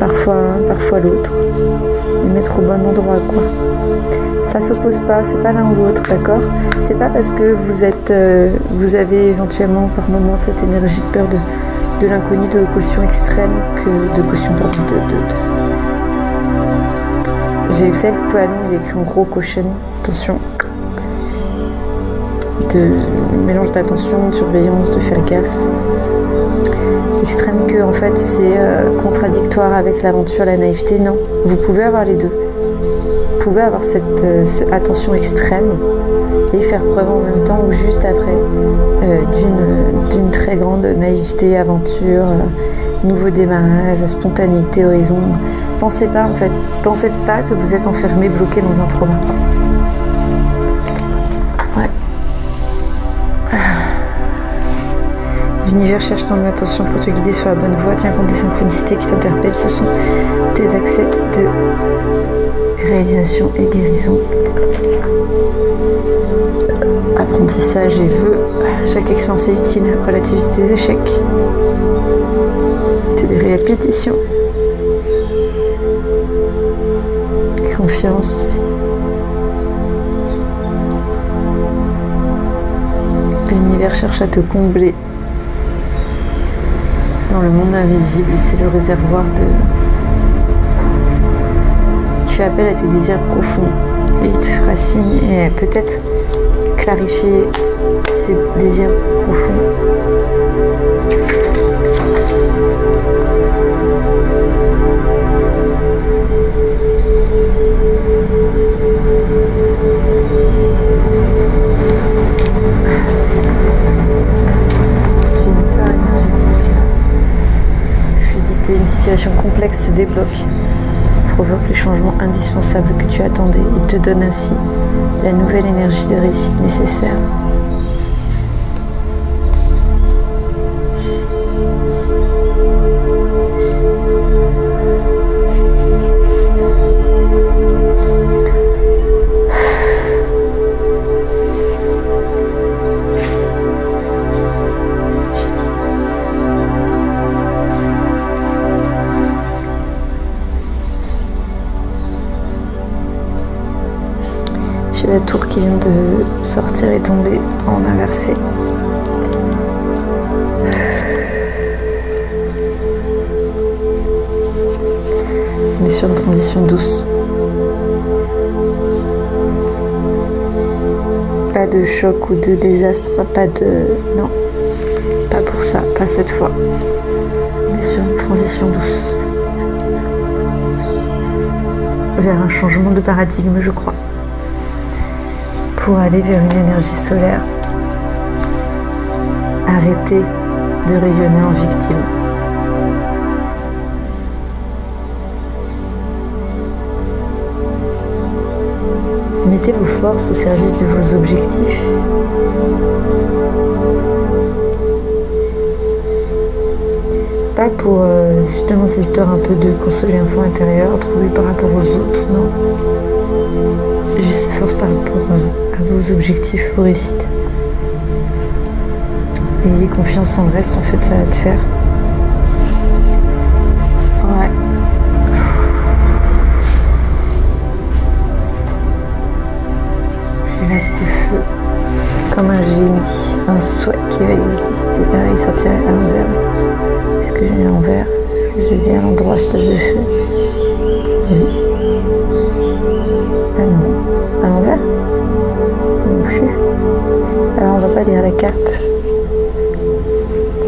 parfois l'un, parfois l'autre, et mettre au bon endroit quoi. Ça s'oppose pas, c'est pas l'un ou l'autre, d'accord? C'est pas parce que vous avez éventuellement par moment cette énergie de peur de l'inconnu, de caution extrême, J'ai eu celle poids il est écrit en gros caution, attention, de mélange d'attention, de surveillance, de faire gaffe, extrême que en fait c'est contradictoire avec l'aventure, la naïveté. Non, vous pouvez avoir les deux. Vous pouvez avoir cette attention extrême et faire preuve en même temps ou juste après d'une très grande naïveté, aventure, nouveau démarrage, spontanéité, horizon. Pensez pas en fait, pensez pas que vous êtes enfermé, bloqué dans un trauma. Ouais. L'univers cherche ton attention pour te guider sur la bonne voie. Tiens compte des synchronicités qui t'interpellent. Ce sont tes accès de réalisation et guérison. Apprentissage et vœux. Chaque expérience est utile. Relativise tes échecs. C'est des répétitions. Confiance. L'univers cherche à te combler dans le monde invisible. C'est le réservoir qui fait appel à tes désirs profonds. Et il te fera signe et peut-être clarifier ces désirs profonds. J'ai une peur énergétique. Fluidité, une situation complexe se débloque. Provoque les changements indispensables que tu attendais et te donne ainsi la nouvelle énergie de réussite nécessaire. J'ai la tour qui vient de sortir et tomber en inversé. On est sur une transition douce. Pas de choc ou de désastre, pas de... Non, pas pour ça, pas cette fois. On est sur une transition douce. Vers un changement de paradigme, je crois. Pour aller vers une énergie solaire. Arrêtez de rayonner en victime. Mettez vos forces au service de vos objectifs. Pas pour justement ces histoires un peu de consoler un fond intérieur, trouvé par rapport aux autres, non. Juste force par rapport à vos objectifs, vos réussites. Ayez confiance en le reste, en fait, ça va te faire. Ouais. Je laisse du feu comme un génie, un souhait qui va exister. Ah, il sortirait à l'envers. Est-ce que j'ai à l'envers? Est-ce que j'ai bien à l'endroit, cette tache de feu? Oui. Ah non. À l'envers? Non plus. Alors on va pas lire la carte.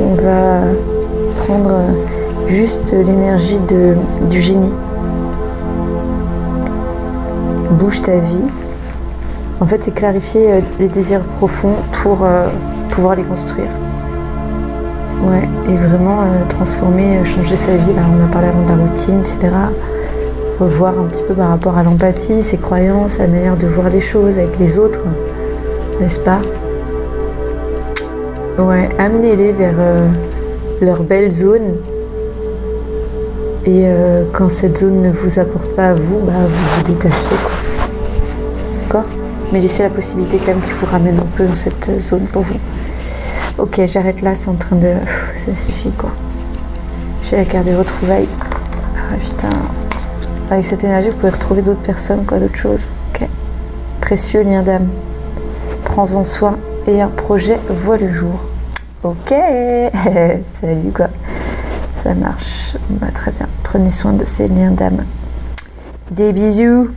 On va prendre juste l'énergie du génie. Bouge ta vie. En fait, c'est clarifier les désirs profonds pour pouvoir les construire. Ouais, et vraiment transformer, changer sa vie. Là, on a parlé avant de la routine, etc. Revoir un petit peu par rapport à l'empathie, ses croyances, la manière de voir les choses avec les autres, n'est-ce pas? Ouais, amenez-les vers leur belle zone. Et quand cette zone ne vous apporte pas à vous, bah vous vous détachez, quoi. D'accord? Mais laissez la possibilité quand même qu'il vous ramène un peu dans cette zone pour vous. Ok, j'arrête là, c'est en train de... Ça suffit, quoi. J'ai la carte des retrouvailles. Ah putain. Avec cette énergie, vous pouvez retrouver d'autres personnes, quoi, d'autres choses. Ok. Précieux lien d'âme. Prends-en soin et un projet voit le jour. Ok. Salut, quoi. Ça marche. Bah, très bien. Prenez soin de ces liens d'âme. Des bisous.